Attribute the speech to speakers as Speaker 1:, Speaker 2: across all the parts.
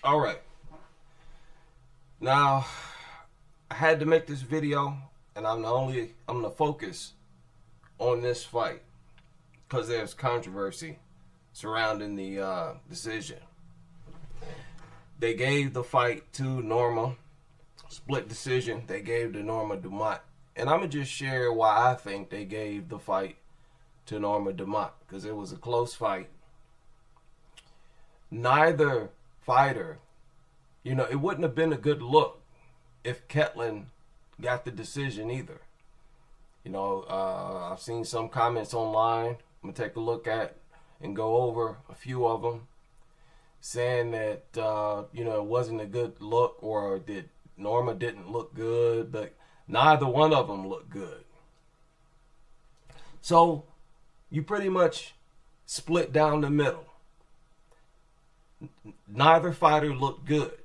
Speaker 1: All right. Now, I had to make this video, and I'm gonna focus on this fight because there's controversy surrounding the decision. They gave the fight to Norma, split decision. They gave to Norma Dumont, and I'm gonna just share why I think they gave the fight to Norma Dumont, because it was a close fight. Neither fighter, it wouldn't have been a good look if Ketlin got the decision either. I've seen some comments online. I'm gonna take a look at and go over a few of them, saying that it wasn't a good look, or that Norma didn't look good, but neither one of them looked good. So you pretty much split down the middle. Neither fighter looked good.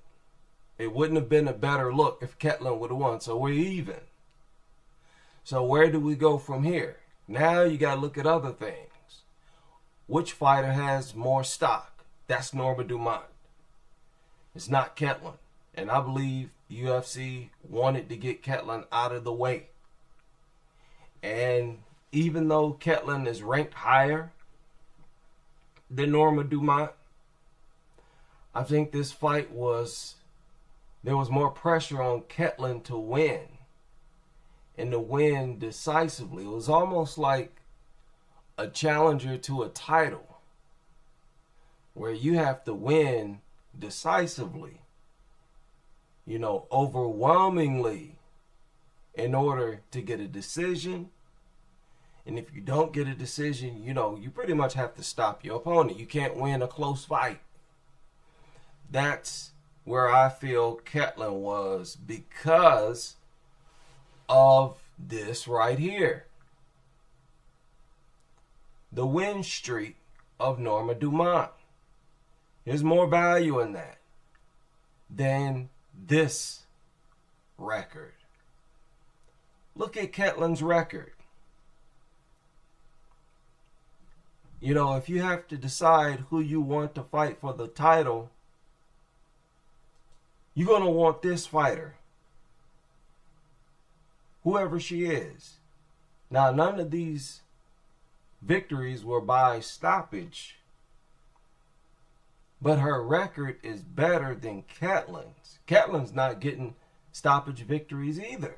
Speaker 1: It wouldn't have been a better look if Ketlin would have won. So we're even. So where do we go from here? Now you got to look at other things. Which fighter has more stock? That's Norma Dumont. It's not Ketlin. And I believe UFC wanted to get Ketlin out of the way. And even though Ketlin is ranked higher than Norma Dumont, I think this fight there was more pressure on Ketlin to win, and to win decisively. It was almost like a challenger to a title, where you have to win decisively, overwhelmingly, in order to get a decision. And if you don't get a decision, you pretty much have to stop your opponent. You can't win a close fight. That's where I feel Ketlin was, because of this right here. The win streak of Norma Dumont. There's more value in that than this record. Look at Ketlin's record. If you have to decide who you want to fight for the title, you're going to want this fighter, whoever she is. Now, none of these victories were by stoppage, but her record is better than Ketlin's. Ketlin's not getting stoppage victories either.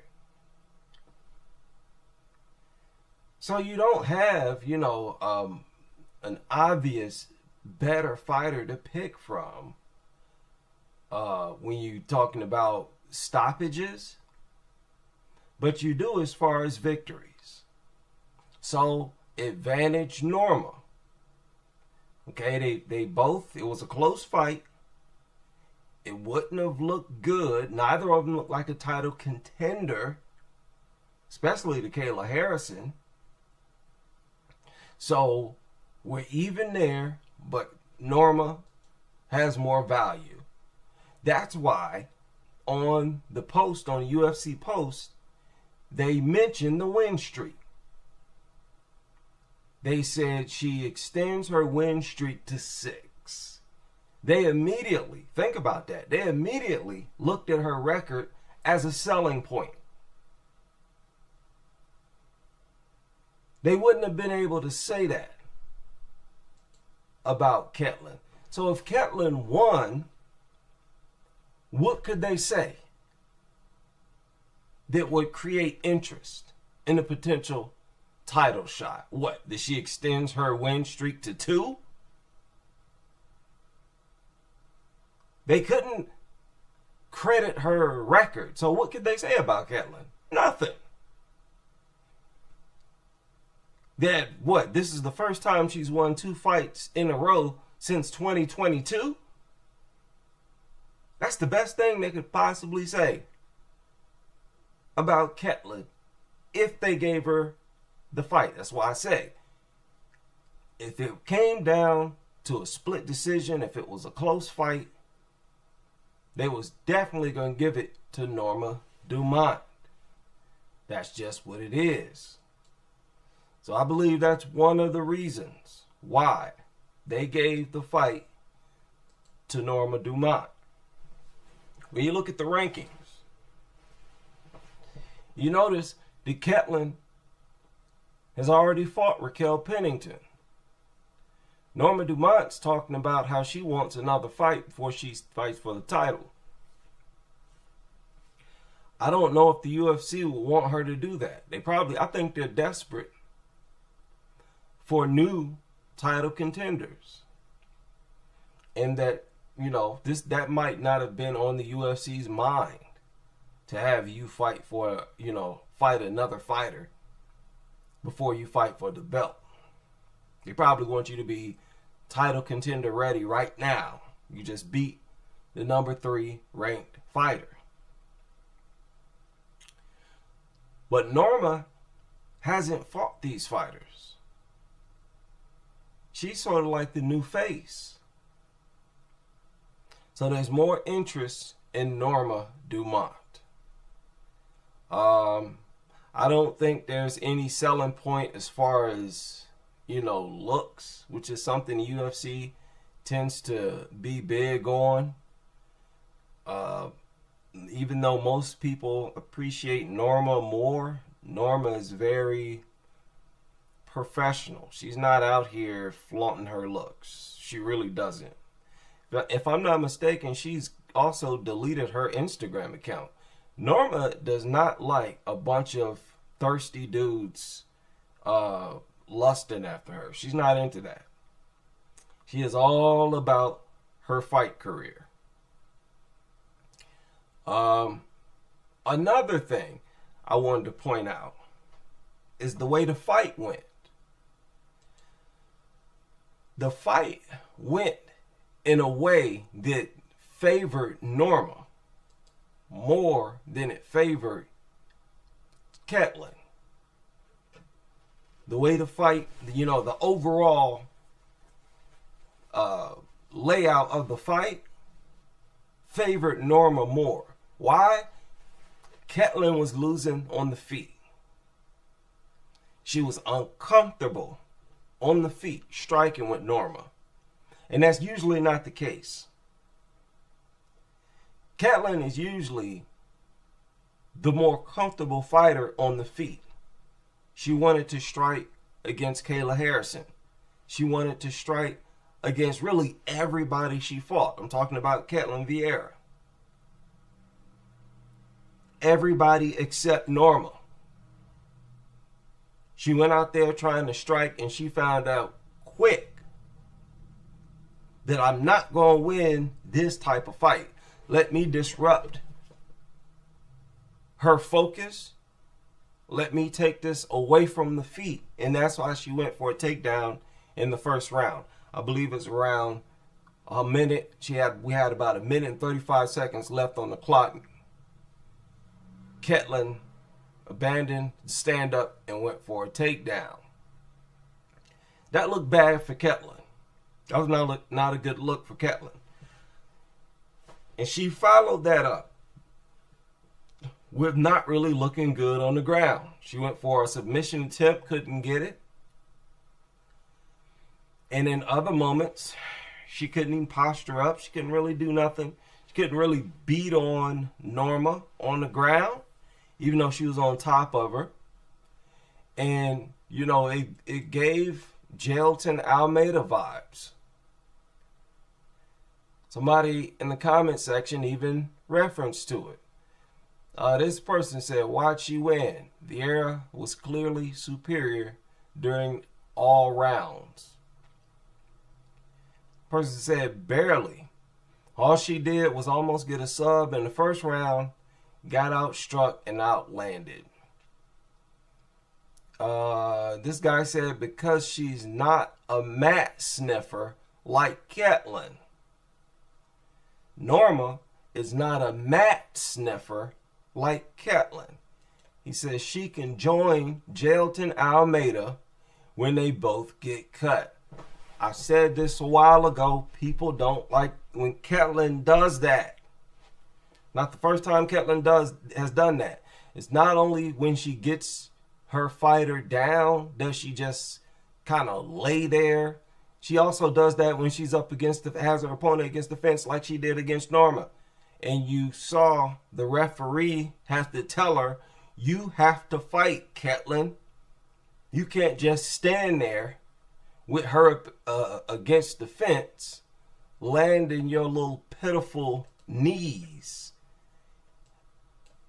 Speaker 1: So you don't have, an obvious better fighter to pick from when you're talking about stoppages, but you do as far as victories. So advantage Norma. Okay, they both, it was a close fight. It wouldn't have looked good. Neither of them looked like a title contender, especially to Kayla Harrison. So we're even there, but Norma has more value. That's why on the post, on the UFC post, they mentioned the win streak. They said she extends her win streak to 6. They immediately, think about that, they immediately looked at her record as a selling point. They wouldn't have been able to say that about Ketlin. So if Ketlin won, what could they say that would create interest in a potential title shot? What? That she extends her win streak to 2? They couldn't credit her record. So what could they say about Ketlin? Nothing. That what? This is the first time she's won 2 fights in a row since 2022? That's the best thing they could possibly say about Ketlin if they gave her the fight. That's why I say, if it came down to a split decision, if it was a close fight, they was definitely going to give it to Norma Dumont. That's just what it is. So I believe that's one of the reasons why they gave the fight to Norma Dumont. when you look at the rankings, you notice that Ketlin has already fought Raquel Pennington. Norma Dumont's talking about how she wants another fight before she fights for the title. I don't know if the UFC will want her to do that. I think they're desperate for new title contenders. And that, that might not have been on the UFC's mind to have you fight another fighter before you fight for the belt. They probably want you to be title contender ready right now. You just beat the number 3 ranked fighter. But Norma hasn't fought these fighters. She's sort of like the new face. So there's more interest in Norma Dumont. I don't think there's any selling point as far as, looks, which is something the UFC tends to be big on. Even though most people appreciate Norma more, Norma is very professional. She's not out here flaunting her looks. She really doesn't. If I'm not mistaken, she's also deleted her Instagram account. Norma does not like a bunch of thirsty dudes lusting after her. She's not into that. She is all about her fight career. Another thing I wanted to point out is the way the fight went. The fight went in a way that favored Norma more than it favored Ketlin. The way the fight, the overall layout of the fight favored Norma more. Why? Ketlin was losing on the feet. She was uncomfortable on the feet striking with Norma. And that's usually not the case. Ketlin is usually the more comfortable fighter on the feet. She wanted to strike against Kayla Harrison. She wanted to strike against really everybody she fought. I'm talking about Ketlin Vieira. Everybody except Norma. She went out there trying to strike, and she found out quick that I'm not going to win this type of fight. Let me disrupt her focus. Let me take this away from the feet. And that's why she went for a takedown in the first round. I believe it's around a minute. We had about a minute and 35 seconds left on the clock. Ketlin abandoned the stand-up and went for a takedown. That looked bad for Ketlin. That was not a good look for Ketlin. And she followed that up with not really looking good on the ground. She went for a submission attempt, couldn't get it. And in other moments, she couldn't even posture up. She couldn't really do nothing. She couldn't really beat on Norma on the ground, even though she was on top of her. And, it gave Jailton Almeida vibes. Somebody in the comment section even referenced to it. This person said, "Why'd she win? Vieira was clearly superior during all rounds." Person said, "Barely. All she did was almost get a sub in the first round, got outstruck and outlanded." This guy said, "Because she's not a mat sniffer like Ketlin." Norma is not a mat sniffer like Ketlin. He says she can join Jailton Almeida when they both get cut. I said this a while ago. People don't like when Ketlin does that. Not the first time Ketlin has done that. It's not only when she gets her fighter down does she just kind of lay there. She also does that when she's up has her opponent against the fence like she did against Norma. and you saw the referee have to tell her, you have to fight, Ketlin. You can't just stand there with her against the fence, landing your little pitiful knees.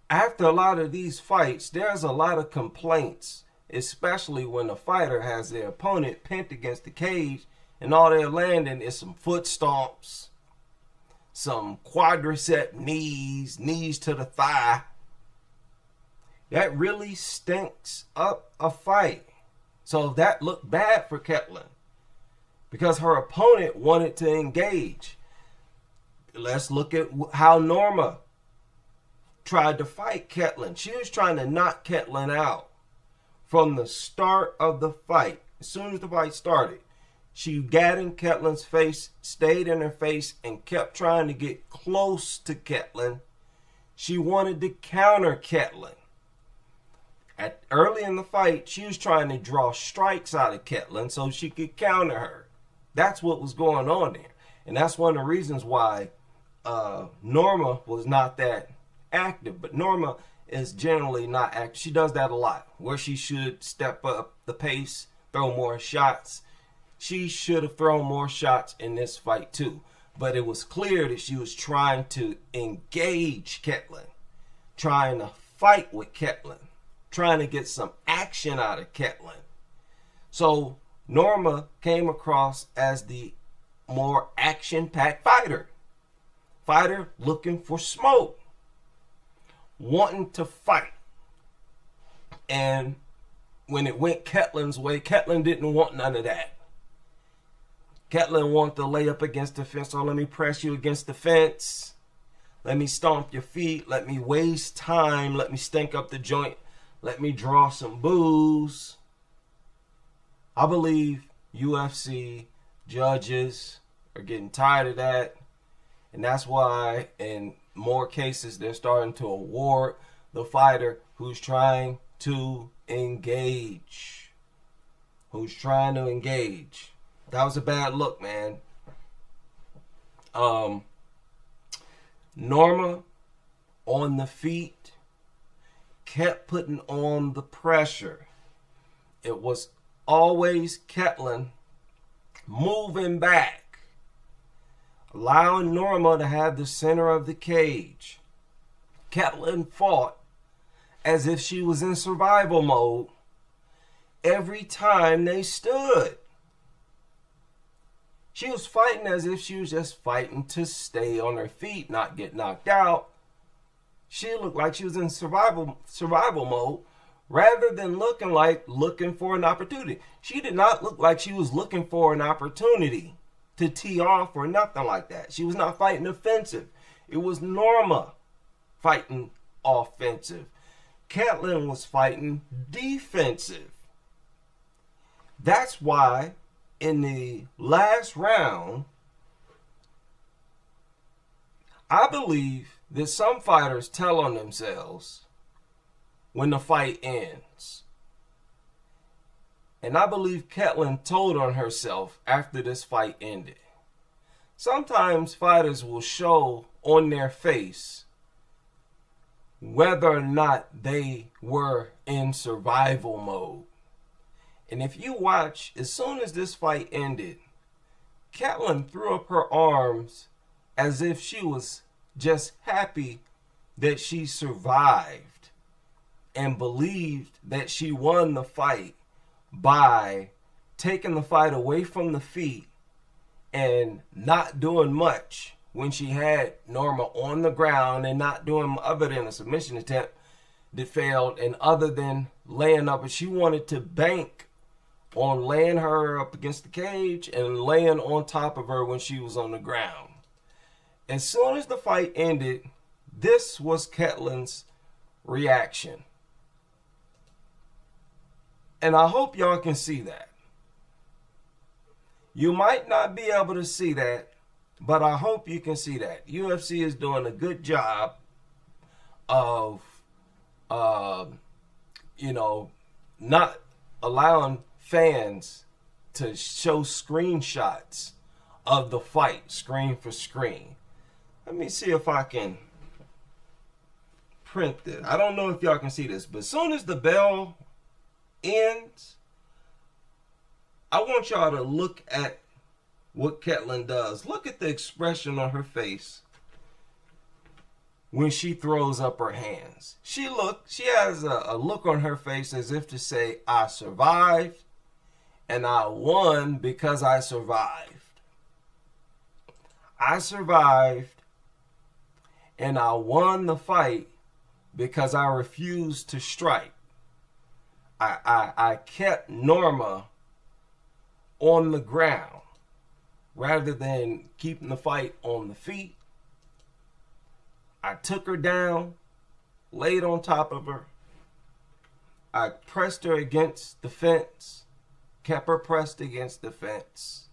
Speaker 1: After a lot of these fights, there's a lot of complaints, especially when the fighter has their opponent pinned against the cage and all they're landing is some foot stomps, some quadricep knees, knees to the thigh. That really stinks up a fight. So that looked bad for Ketlin because her opponent wanted to engage. Let's look at how Norma tried to fight Ketlin. She was trying to knock Ketlin out from the start of the fight. As soon as the fight started, she got in Ketlin's face, stayed in her face, and kept trying to get close to Ketlin. She wanted to counter Ketlin. Early in the fight, she was trying to draw strikes out of Ketlin so she could counter her. That's what was going on there. And that's one of the reasons why Norma was not that active. But Norma is generally not active. She does that a lot, where she should step up the pace, throw more shots. She should have thrown more shots in this fight too. But it was clear that she was trying to engage Ketlin, trying to fight with Ketlin, trying to get some action out of Ketlin. So Norma came across as the more action-packed fighter. Fighter looking for smoke, wanting to fight. And when it went Ketlin's way, Ketlin didn't want none of that. Ketlin wanted to lay up against the fence. So let me press you against the fence. Let me stomp your feet. Let me waste time. Let me stink up the joint. Let me draw some booze. I believe UFC judges are getting tired of that. And that's why in more cases they're starting to award the fighter who's trying to engage. Who's trying to engage. That was a bad look, man. Norma on the feet kept putting on the pressure. It was always Ketlin moving back, allowing Norma to have the center of the cage. Ketlin fought as if she was in survival mode every time they stood. She was fighting as if she was just fighting to stay on her feet, not get knocked out. She looked like she was in survival mode rather than looking for an opportunity. She did not look like she was looking for an opportunity to tee off or nothing like that. She was not fighting offensive. It was Norma fighting offensive. Ketlin was fighting defensive. That's why in the last round, I believe that some fighters tell on themselves when the fight ends. And I believe Ketlin told on herself after this fight ended. Sometimes fighters will show on their face whether or not they were in survival mode. And if you watch, as soon as this fight ended, Ketlin threw up her arms as if she was just happy that she survived and believed that she won the fight by taking the fight away from the feet and not doing much when she had Norma on the ground and not doing other than a submission attempt that failed and other than laying up. And she wanted to bank on laying her up against the cage and laying on top of her when she was on the ground. As soon as the fight ended, this was Ketlin's reaction. And I hope y'all can see that. You might not be able to see that, but I hope you can see that. UFC is doing a good job of, not allowing fans to show screenshots of the fight, screen for screen. Let me see if I can print this. I don't know if y'all can see this, but as soon as the bell ends, I want y'all to look at what Ketlin does. Look at the expression on her face when she throws up her hands. She has a look on her face as if to say, I survived and I won because I survived. I survived and I won the fight because I refused to strike. I kept Norma on the ground rather than keeping the fight on the feet. I took her down, laid on top of her. I pressed her against the fence, kept her pressed against the fence,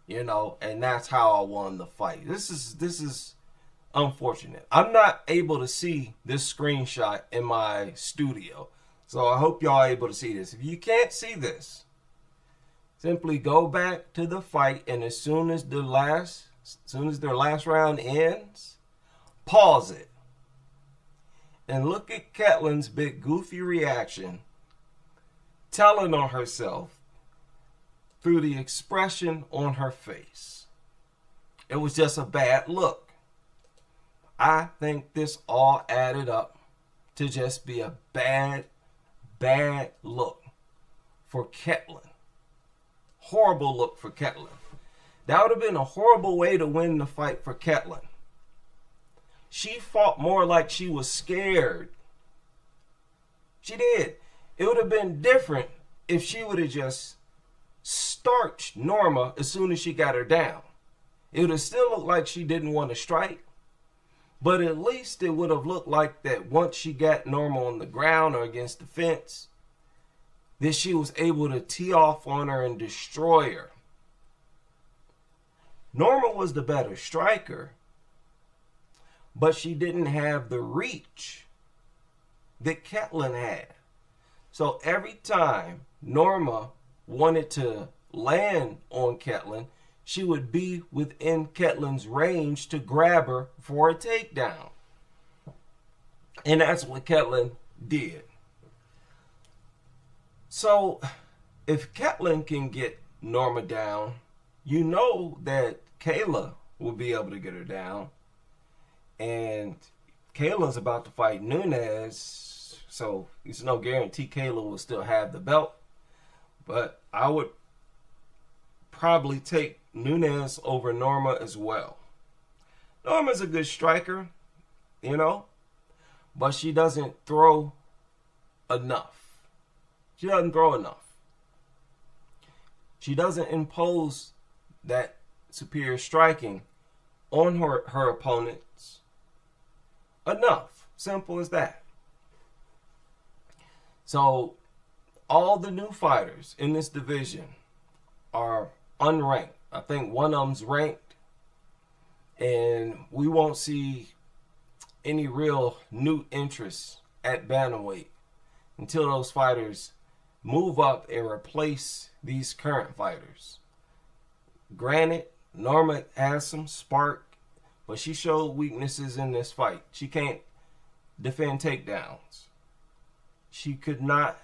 Speaker 1: and that's how I won the fight. This is unfortunate. I'm not able to see this screenshot in my studio, so I hope y'all are able to see this. If you can't see this, simply go back to the fight, and as soon as their last round ends, pause it and look at Ketlin's big goofy reaction, telling on herself through the expression on her face. It was just a bad look. I think this all added up to just be a bad look for Ketlin. Horrible look for Ketlin. That would have been a horrible way to win the fight for Ketlin. She fought more like she was scared. She did. It would have been different if she would have just starched Norma as soon as she got her down. It would have still looked like she didn't want to strike, but at least it would have looked like that once she got Norma on the ground or against the fence, that she was able to tee off on her and destroy her. Norma was the better striker, but she didn't have the reach that Ketlin had. So every time Norma wanted to land on Ketlin, she would be within Ketlin's range to grab her for a takedown. And that's what Ketlin did. So if Ketlin can get Norma down, you know that Kayla will be able to get her down. And Kayla's about to fight Nunes, so it's no guarantee Kayla will still have the belt. But I would probably take Nunes over Norma as well. Norma's a good striker, but she doesn't throw enough. She doesn't throw enough. She doesn't impose that superior striking on her opponents enough. Simple as that. So all the new fighters in this division are unranked. I think one of them's ranked, and we won't see any real new interest at bantamweight until those fighters move up and replace these current fighters. Granted, Norma has some spark, but she showed weaknesses in this fight. She can't defend takedowns. She could not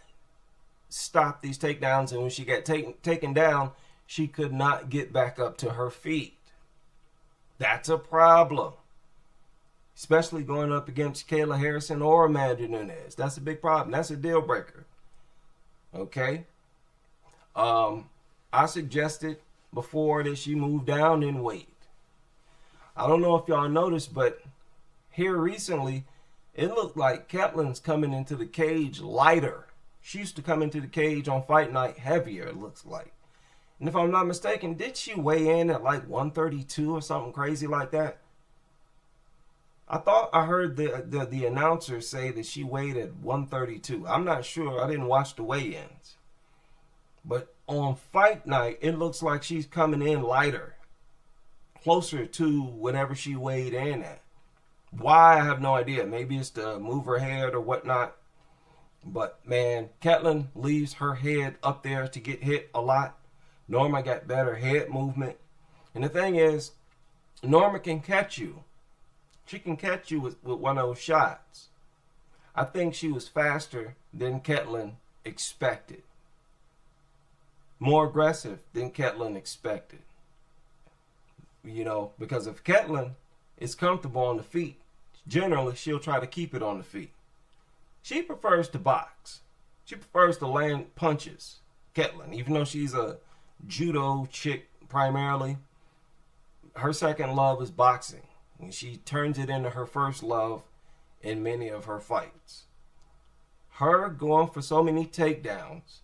Speaker 1: stop these takedowns, and when she got taken down, she could not get back up to her feet. That's a problem, especially going up against Kayla Harrison or Amanda Nunes. That's a big problem. That's a deal breaker. Okay? I suggested before that she move down in weight. I don't know if y'all noticed, but here recently, it looked like Ketlin's coming into the cage lighter. She used to come into the cage on fight night heavier, it looks like. And if I'm not mistaken, did she weigh in at like 132 or something crazy like that? I thought I heard the announcer say that she weighed at 132. I'm not sure. I didn't watch the weigh-ins. But on fight night, it looks like she's coming in lighter, closer to whatever she weighed in at. Why, I have no idea. Maybe it's to move her head or whatnot. But, man, Ketlin leaves her head up there to get hit a lot. Norma got better head movement. And the thing is, Norma can catch you She can catch you with one of those shots. I think she was faster than Ketlin expected. More aggressive than Ketlin expected. You know, because if Ketlin is comfortable on the feet, generally she'll try to keep it on the feet. She prefers to box. She prefers to land punches. Ketlin, even though she's a judo chick primarily, her second love is boxing. And she turns it into her first love in many of her fights. Her going for so many takedowns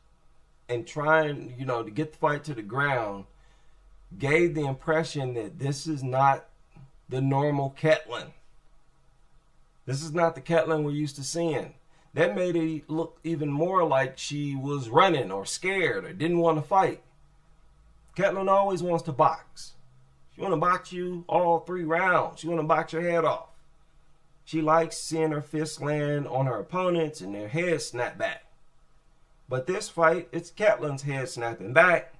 Speaker 1: and trying, you know, to get the fight to the ground gave the impression that this is not the normal Ketlin. This is not the Ketlin we're used to seeing. That made it look even more like she was running or scared or didn't want to fight. Ketlin always wants to box. She want to box you all 3 rounds. She want to box your head off. She likes seeing her fists land on her opponents and their heads snap back. But this fight, it's Ketlin's head snapping back,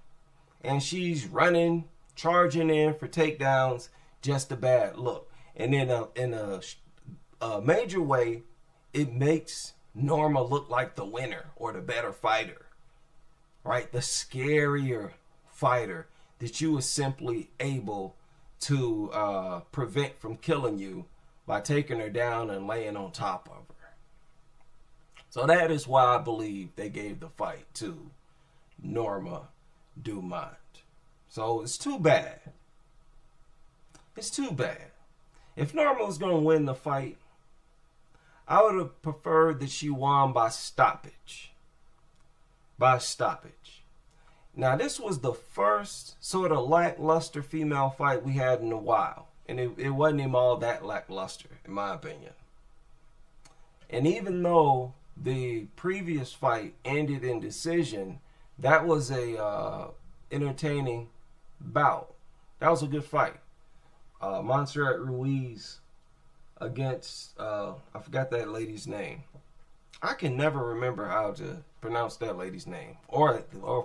Speaker 1: and she's running, charging in for takedowns. Just a bad look. And then in a major way, it makes Norma look like the winner or the better fighter, right? The scarier fighter that you were simply able to prevent from killing you by taking her down and laying on top of her. So that is why I believe they gave the fight to Norma Dumont. So it's too bad. It's too bad. If Norma was going to win the fight, I would have preferred that she won by stoppage. By stoppage. Now, this was the first sort of lackluster female fight we had in a while. And it wasn't even all that lackluster, in my opinion. And even though the previous fight ended in decision, that was a entertaining bout. That was a good fight. Montserrat Ruiz against, I forgot that lady's name. I can never remember how to pronounce that lady's name, or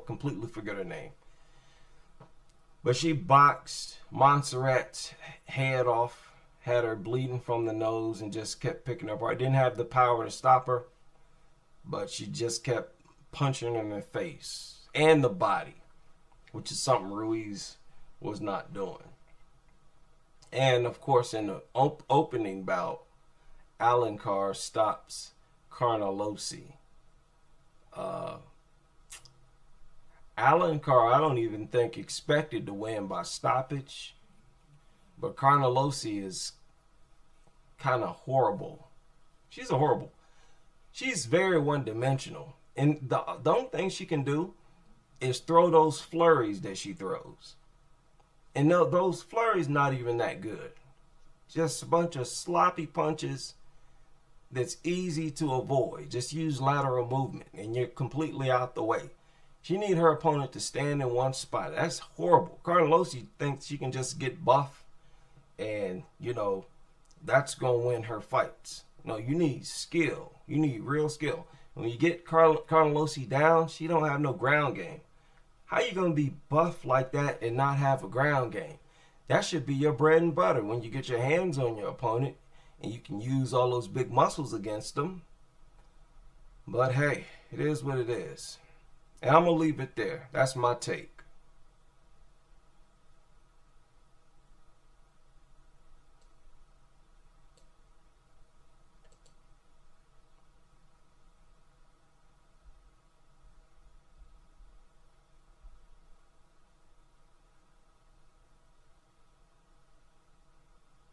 Speaker 1: completely forget her name. But she boxed Montserrat's head off, had her bleeding from the nose, and just kept picking her apart. Didn't have the power to stop her, but she just kept punching her in the face and the body, which is something Ruiz was not doing. And of course, in the opening bout, Alencar stops Carnelossi. Alencar, I don't even think expected to win by stoppage, but Carnelossi is kind of horrible. She's very one-dimensional, and the only thing she can do is throw those flurries that she throws. And those flurries not even that good. Just a bunch of sloppy punches that's easy to avoid. Just use lateral movement and you're completely out the way. She need her opponent to stand in one spot. That's horrible. Carnelossi thinks she can just get buff and, you know, that's going to win her fights. No, you need skill. You need real skill. When you get Carnelossi down, she don't have no ground game. How you going to be buff like that and not have a ground game? That should be your bread and butter when you get your hands on your opponent and you can use all those big muscles against them. But hey, it is what it is. And I'm going to leave it there. That's my take.